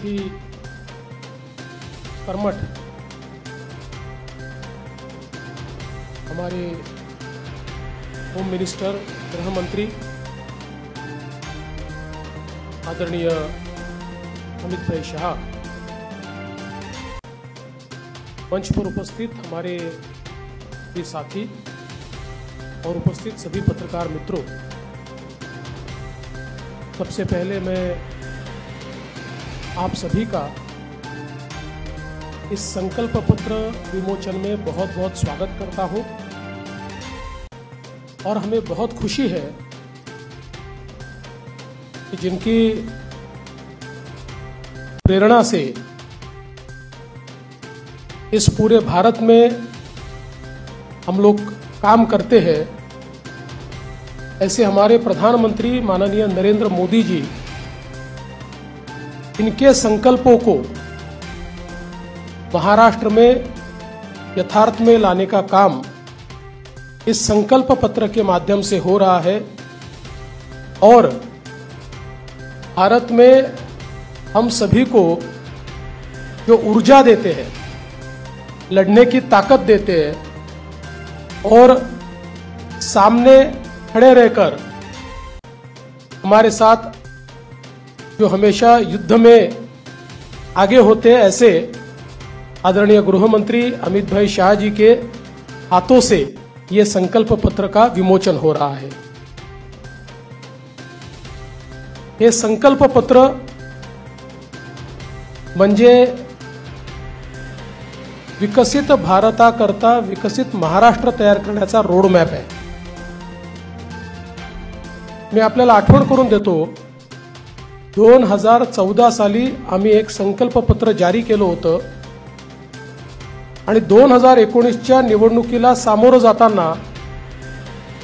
ही कर्मठ हमारे home minister, गृह मंत्री आदरणीय अमित भाई शाह, मंच पर उपस्थित हमारे भी साथी और उपस्थित सभी पत्रकार मित्रों, सबसे पहले मैं आप सभी का इस संकल्प पत्र विमोचन में बहुत बहुत स्वागत करता हूं और हमें बहुत खुशी है कि जिनकी प्रेरणा से इस पूरे भारत में हम लोग काम करते हैं, ऐसे हमारे प्रधानमंत्री माननीय नरेंद्र मोदी जी इनके संकल्पों को महाराष्ट्र में यथार्थ में लाने का काम इस संकल्प पत्र के माध्यम से हो रहा है। और भारत में हम सभी को जो ऊर्जा देते हैं, लड़ने की ताकत देते हैं और सामने खड़े रहकर हमारे साथ जो हमेशा युद्ध में आगे होते हैं, ऐसे आदरणीय गृह मंत्री अमित भाई शाह जी के हाथों से ये संकल्प पत्र का विमोचन हो रहा है। हे संकल्प पत्र म्हणजे विकसित भारताकरता विकसित महाराष्ट्र तयार करण्याचा रोड मॅप आहे। मी आपल्याला आठवण करून देतो, 2014 साली आम्ही एक संकल्प पत्र जारी केलं होतं आणि 2019च्या निवडणुकीला सामोरं जाताना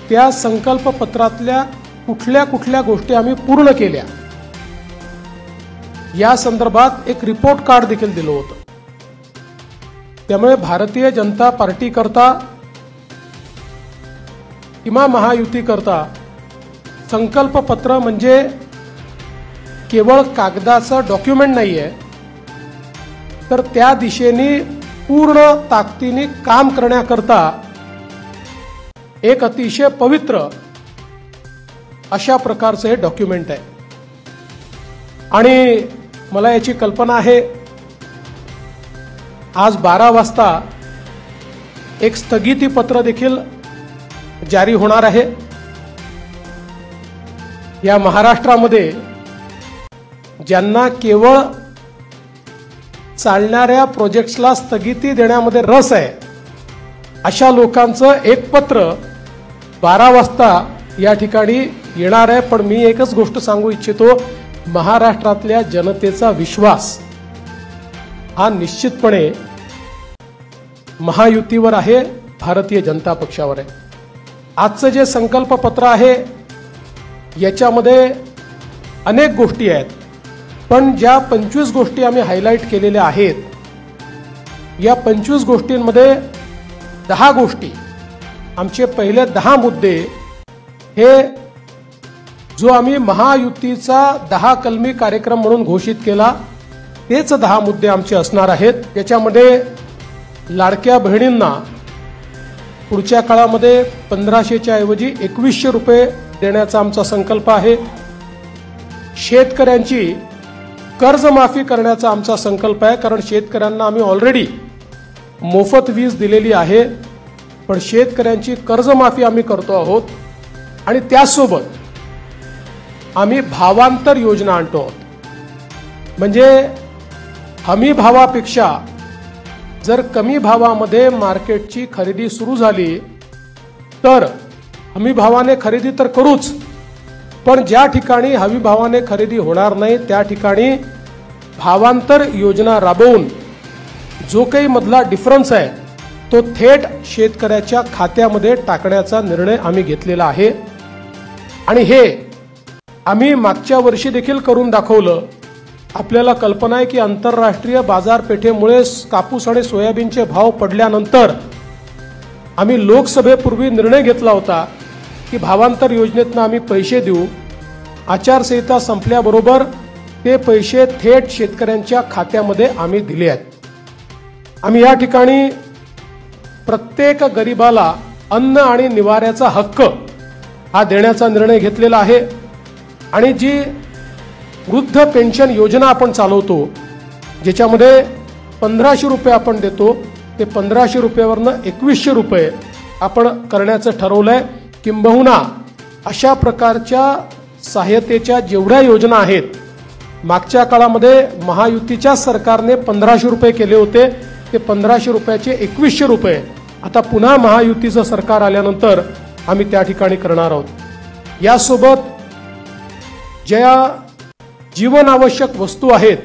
त्या संकल्प पत्रातल्या कुठल्या कुठल्या गोष्टी आम्ही पूर्ण केल्या या संदर्भात एक रिपोर्ट कार्ड देखील दिलं होतं। त्यामुळे भारतीय जनता पार्टी करता किंवा महायुती करता संकल्प पत्र म्हणजे केवळ कागदाचं डॉक्युमेंट नाहीये, तर त्या दिशेने पूर्ण ताकदीने काम करण्याकरता एक अतिशय पवित्र अशा प्रकारचं हे डॉक्युमेंट आहे। आणि मला याची कल्पना आहे, आज 12 वाजता एक स्थगिती पत्र देखील जारी होणार आहे। या महाराष्ट्रामध्ये ज्यांना केवळ चालणाऱ्या प्रोजेक्ट्सला स्थगिती देण्यामध्ये रस आहे, अशा लोकांचं एक पत्र 12 वाजता या ठिकाणी येणार आहे। पण मी एकच गोष्ट सांगू इच्छितो, महाराष्ट्रातल्या जनतेचा विश्वास हा निश्चितपणे महायुतीवर आहे, भारतीय जनता पक्षावर आहे। आजचं जे संकल्प पत्र आहे याच्यामध्ये अनेक गोष्टी आहेत, पण ज्या 25 गोष्टी आम्ही हायलाइट केलेल्या आहेत, या 25 गोष्टींमध्ये 10 गोष्टी, आमचे पहिले 10 मुद्दे हे जो आम्ही महायुतीचा 10 कलमी कार्यक्रम म्हणून घोषित केला, तेच 10 मुद्दे आमचे असणार आहेत। त्याच्यामध्ये लाडक्या बहिणींना पुढच्या काळामध्ये 1500च्या ऐवजी 2100 रुपये देण्याचा आमचा संकल्प आहे। शेतकऱ्यांची कर्जमाफी करण्याचा आमचा संकल्प आहे, कारण शेतकऱ्यांना आम्ही ऑलरेडी मोफत वीज दिलेली आहे, पण शेतकऱ्यांची कर्जमाफी आम्ही करतो आहोत। आणि त्यासोबत आम्ही भावांतर योजना आणतो आहोत, म्हणजे हमी भावापेक्षा जर कमी भावामध्ये मार्केटची खरेदी सुरू झाली तर हमी भावाने खरेदी तर करूच, पण ज्या ठिकाणी हमी भावाने खरेदी होणार नाही त्या ठिकाणी भावांतर योजना राबवून जो काही मधला डिफरन्स आहे तो थेट शेतकऱ्याच्या खात्यामध्ये टाकण्याचा निर्णय आम्ही घेतलेला आहे। आणि हे आम्ही मागच्या वर्षी देखील करून दाखवलं। आपल्याला कल्पना आहे की आंतरराष्ट्रीय बाजारपेठेमुळे कापूस आणि सोयाबीनचे भाव पडल्यानंतर आम्ही लोकसभेपूर्वी निर्णय घेतला होता की भावांतर योजनेतून आम्ही पैसे देऊ। आचारसंहिता संपल्याबरोबर ते पैसे थेट शेतकऱ्यांच्या खात्यामध्ये आम्ही दिले आहेत। आम्ही या ठिकाणी प्रत्येक गरिबाला अन्न आणि निवाऱ्याचा हक्क हा देण्याचा निर्णय घेतलेला आहे आणि जी वृद्ध पेन्शन योजना आपण चालवतो ज्याच्यामध्ये 1500 रुपये आपण देतो ते 1500 रुपयावरनं 2100 रुपये आपण करण्याचं ठरवलंय। किंबहुना अशा प्रकारच्या सहाय्यतेच्या जेवढ्या योजना आहेत मागच्या काळामध्ये महायुतीच्या सरकारने 1500 रुपये केले होते ते 1500 रुपयाचे 2100 रुपये आता पुन्हा महायुतीचं सरकार आल्यानंतर आम्ही त्या ठिकाणी करणार आहोत। यासोबत ज्या जीवनावश्यक वस्तू आहेत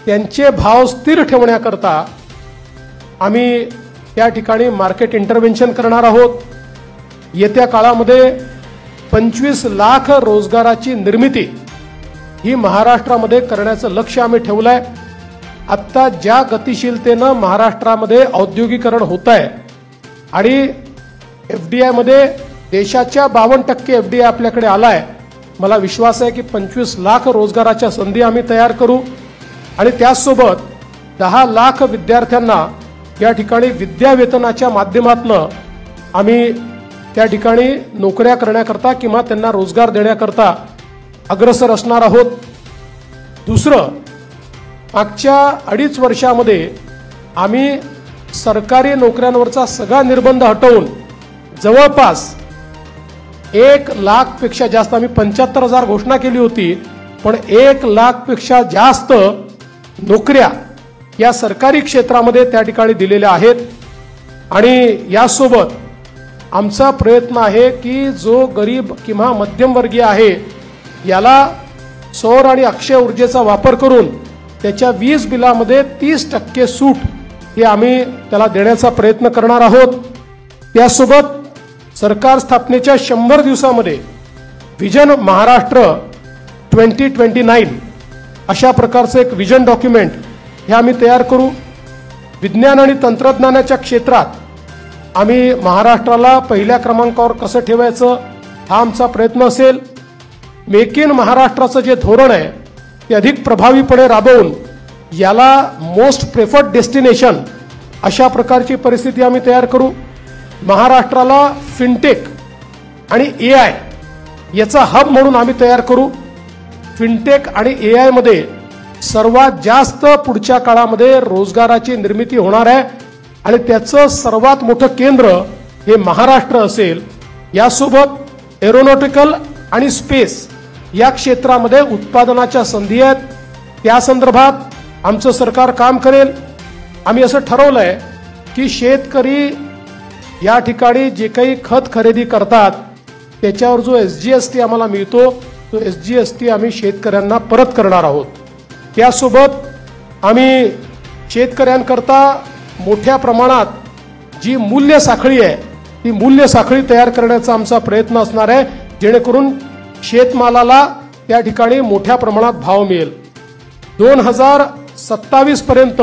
त्यांचे भाव स्थिर ठेवण्याकरता आम्ही त्या ठिकाणी मार्केट इंटरव्हेन्शन करणार आहोत। येत्या काळामध्ये 25 लाख रोजगाराची निर्मिती ही महाराष्ट्रामध्ये करण्याचं लक्ष्य आम्ही ठेवलंय। आता ज्या गतिशीलतेनं महाराष्ट्रामध्ये औद्योगिकरण होत आहे आणि एफडीआय मध्ये देशाच्या 52% एफडीआय आपल्याकडे आलाय, मला विश्वास आहे की 25 लाख रोजगाराच्या संधी आम्ही तयार करू आणि त्याचसोबत 10 लाख विद्यार्थ्यांना या ठिकाणी विद्यावेतनाच्या माध्यमातून आम्ही त्या ठिकाणी नोकऱ्या करण्याकरता किंवा त्यांना रोजगार देण्याकरता अग्रसर असणार आहोत। दुसरं, मागच्या 2.5 वर्षामध्ये आम्ही सरकारी नोकऱ्यांवरचा सगळा निर्बंध हटवून जवळपास 1 लाख पेक्षा जास्त, आम्ही 75,000 घोषणा केली होती पण 1 लाख पेक्षा जास्त नोकऱ्या या सरकारी क्षेत्रामध्ये त्या ठिकाणी दिलेल्या आहेत। आणि यासोबत आमचा प्रयत्न आहे की जो गरीब किंवा मध्यमवर्गीय आहे याला सौर आणि अक्षय ऊर्जेचा वापर करून त्याच्या वीज बिलामध्ये 30% सूट ही आम्ही त्याला देण्याचा प्रयत्न करणार आहोत। त्यासोबत सरकार स्थापनेच्या 100 दिवसामध्ये विजन महाराष्ट्र 2029 अशा प्रकारचं एक विजन डॉक्युमेंट हे आम्ही तयार करू। विज्ञान आणि तंत्रज्ञानाच्या क्षेत्रात आम्ही महाराष्ट्राला पहिल्या क्रमांकावर कसं ठेवायचं हा आमचा प्रयत्न असेल। मेक इन महाराष्ट्राचं जे धोरण आहे ते अधिक प्रभावीपणे राबवून याला मोस्ट प्रेफर्ड डेस्टिनेशन अशा प्रकारची परिस्थिती आम्ही तयार करू। महाराष्ट्राला फिनटेक आणि एआय याचा हब म्हणून आम्ही तयार करू। फिनटेक आणि एआय मध्ये सर्वात जास्त पुढच्या काळामध्ये रोजगाराची निर्मिती होणार आहे आणि त्याचं सर्वात मोठं केंद्र हे महाराष्ट्र असेल। यासोबत एरोनॉटिकल आणि स्पेस या क्षेत्रामध्ये उत्पादनाच्या संधी आहेत, त्या संदर्भात आमचं सरकार काम करेल। आम्ही असं ठरवलंय की शेतकरी या ठिकाणी जे काही खत खरेदी करतात त्याच्यावर जो एसजीएसटी आम्हाला मिळतो तो एसजीएसटी आम्ही शेतकऱ्यांना परत करणार आहोत। त्यासोबत आम्ही शेतकऱ्यांकरता मोठ्या प्रमाणात जी मूल्य साखळी आहे ती मूल्य साखळी तयार करण्याचा आमचा प्रयत्न असणार आहे जेणेकरून शेतमालाला त्या ठिकाणी मोठ्या प्रमाणात भाव मिळेल। 2027 पर्यंत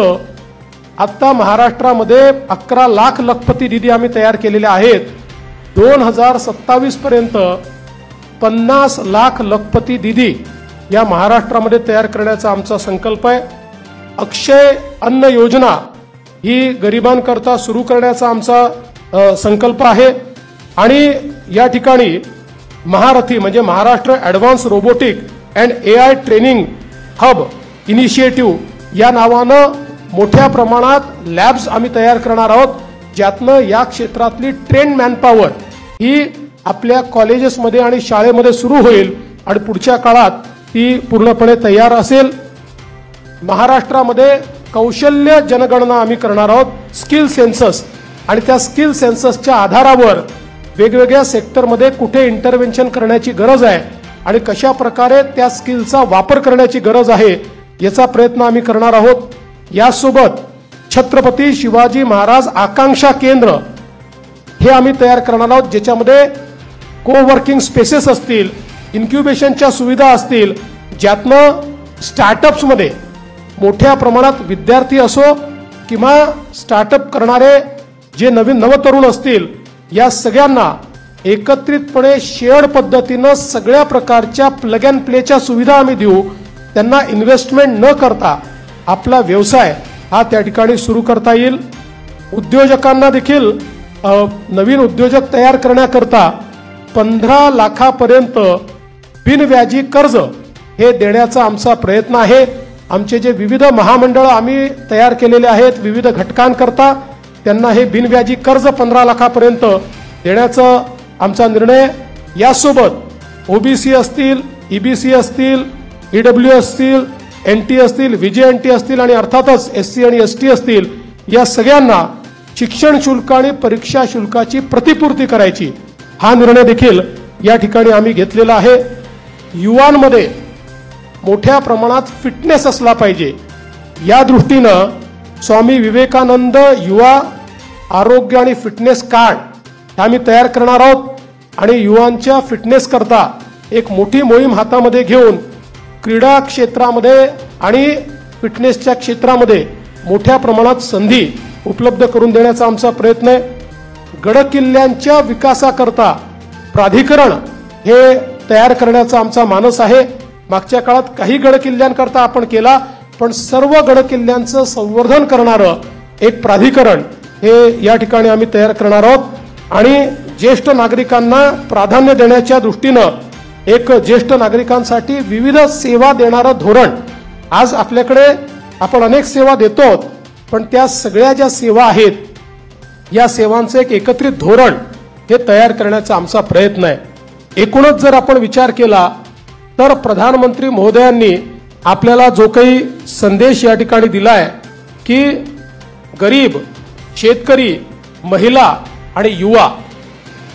आता महाराष्ट्रामध्ये 11 लाख लखपती निधी आम्ही तयार केलेले आहेत। 2027 पर्यंत 50 लाख लखपती निधी या महाराष्ट्रामध्ये तयार करण्याचा आमचा संकल्प आहे। अक्षय अन्न योजना ही गरिबांकरता सुरू करण्याचा आमचा संकल्प आहे आणि या ठिकाणी महारथी म्हणजे Maharashtra advance robotic and AI training hub initiative या नावानं मोठ्या प्रमाणात लॅब्स आम्ही तयार करणार आहोत ज्यातनं या क्षेत्रातली ट्रेन मॅनपॉवर ही आपल्या कॉलेजेसमध्ये आणि शाळेमध्ये सुरू होईल आणि पुढच्या काळात ती पूर्णपणे तयार असेल। महाराष्ट्रामध्ये कौशल्य जनगणना आम्ही करणार आहोत, स्किल सेन्सस, आणि त्या स्किल सेन्ससच्या आधारावर वेगवेगळ्या सेक्टरमध्ये कुठे इंटरव्हेन्शन करण्याची गरज आहे आणि कशा प्रकारे त्या स्किलचा वापर करण्याची गरज आहे याचा प्रयत्न आम्ही करणार आहोत। यासोबत छत्रपती शिवाजी महाराज आकांक्षा केंद्र हे आम्ही तयार करणार आहोत ज्याच्यामध्ये कोवर्किंग स्पेसेस असतील, इन्क्युबेशनच्या सुविधा असतील, ज्यातनं स्टार्टअप्समध्ये मोठ्या प्रमाणात विद्यार्थी असो किंवा स्टार्टअप करणारे जे नवीन नवतरुण असतील या सगळ्यांना एकत्रितपणे शेअर्ड पद्धतीनं सगळ्या प्रकारच्या प्लग अँड प्लेच्या सुविधा आम्ही देऊ त्यांना इन्व्हेस्टमेंट न करता आपला व्यवसाय हा त्या ठिकाणी सुरू करता येईल। उद्योजकांना देखील नवीन उद्योजक तयार करण्याकरता 15 लाखापर्यंत बिनव्याजी कर्ज हे देण्याचा आमचा प्रयत्न आहे। आमचे जे विविध महामंडळ आम्ही तयार केलेले आहेत विविध घटकांकरता त्यांना हे बिनव्याजी कर्ज 15 लाखापर्यंत देण्याचा आमचा निर्णय। यासोबत ओबीसी असतील, ईबीसी असतील, ईडब्ल्यू असतील, एनटी असतील, व्हीजेएनटी असतील आणि अर्थातच एससी आणि एसटी असतील, या सगळ्यांना शिक्षण शुल्क आणि परीक्षा शुल्काची प्रतिपूर्ती करायची हा निर्णय देखील या ठिकाणी आम्ही घेतलेला आहे। युवांमध्ये मोठ्या प्रमाणात फिटनेस असला पाहिजे या दृष्टीनं स्वामी विवेकानंद युवा आरोग्य आणि फिटनेस कार्ड आम्ही तयार करणार आहोत आणि युवांच्या फिटनेस करता एक मोठी मोहीम हातामध्ये घेऊन क्रीडा क्षेत्रामध्ये आणि फिटनेसच्या क्षेत्रामध्ये मोठ्या प्रमाणात संधी उपलब्ध करून देण्याचा आमचा प्रयत्न आहे। गडकिल्ल्यांच्या विकासाकरता प्राधिकरण हे तयार करण्याचा आमचा मानस आहे। मागच्या काळात काही गडकिल्ल्यांकरता आपण केला, पण सर्व गडकिल्ल्यांचं संवर्धन करणारं एक प्राधिकरण हे या ठिकाणी आम्ही तयार करणार आहोत आणि ज्येष्ठ नागरिकांना प्राधान्य देण्याच्या दृष्टीनं एक ज्येष्ठ नागरिकांसाठी विविध सेवा देणारं धोरण, आज आपल्याकडे आपण अनेक सेवा देतो पण त्या सगळ्या ज्या सेवा आहेत या सेवांचं एक एकत्रित धोरण हे तयार करण्याचा आमचा प्रयत्न आहे। एकूणच जर आपण विचार केला तर प्रधानमंत्री महोदयांनी आपल्याला जो काही संदेश या ठिकाणी दिलाय की गरीब, शेतकरी, महिला आणि युवा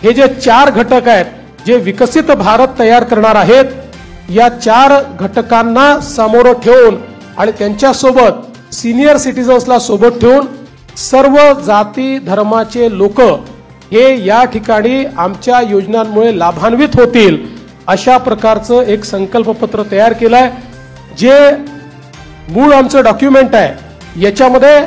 हे जे 4 घटक आहेत जे विकसित भारत तयार करणार आहेत, या 4 घटकांना समोर ठेवून आणि त्यांच्यासोबत सिनियर सिटीजन्सला सोबत ठेवून सर्व जाती धर्माचे लोक हे या ठिकाणी आमच्या योजनांमुळे लाभान्वित होतील अशा प्रकारचं एक संकल्पपत्र तयार केलंय। जे मूळ आमचं डॉक्युमेंट आहे याच्यामध्ये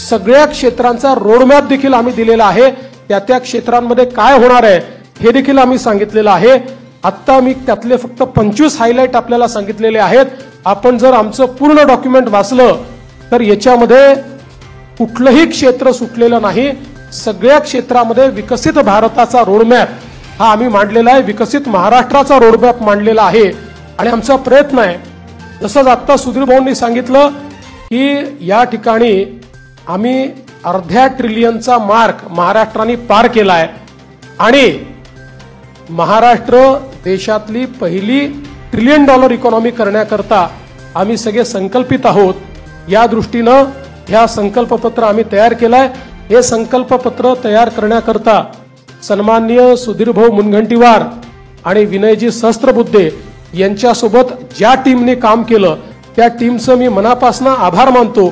सगळ्या क्षेत्रांचा रोडमॅप देखील आम्ही दिलेला आहे। त्या क्षेत्रांमध्ये काय होणार आहे हे देखील आम्ही सांगितलेलं आहे। आता मी त्यातले फक्त 25 हायलाइट आपल्याला सांगितलेले आहेत। आपण जर आमचं पूर्ण डॉक्युमेंट वाचलं तर याच्यामध्ये कुठलंही क्षेत्र सुटलेलं नाही। सगळ्या क्षेत्रामध्ये विकसित भारताचा रोडमॅप हा आम्ही मांडलेला आहे, विकसित महाराष्ट्राचा रोडमॅप मांडलेला आहे आणि आमचा प्रयत्न आहे जसं आता सुधीर भाऊंनी सांगितलं की या ठिकाणी आम्ही अर्ध्या ट्रिलियनचा मार्क महाराष्ट्राने पार केलाय आणि महाराष्ट्र देशातली पहिली $1 ट्रिलियन इकॉनॉमी करण्याकरता आम्ही सगळे संकल्पित आहोत। या दृष्टीनं ह्या संकल्पपत्र आम्ही तयार केलाय। हे संकल्पपत्र तयार करण्याकरता सन्माननीय सुधीरभाऊ मुनगंटीवार आणि विनयजी सहस्त्रबुद्धे यांच्यासोबत ज्या टीमने काम केलं त्या टीमचं मी मनापासून आभार मानतो।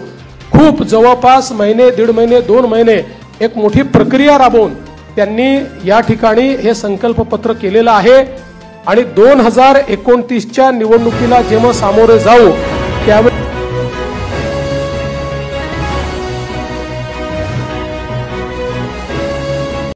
खूप जवळपास महिने, 1.5 महिने, 2 महिने एक मोठी प्रक्रिया राबवून त्यांनी या ठिकाणी हे संकल्पपत्र केलेलं आहे आणि 2029च्या निवडणुकीला जेव्हा सामोरे जाऊ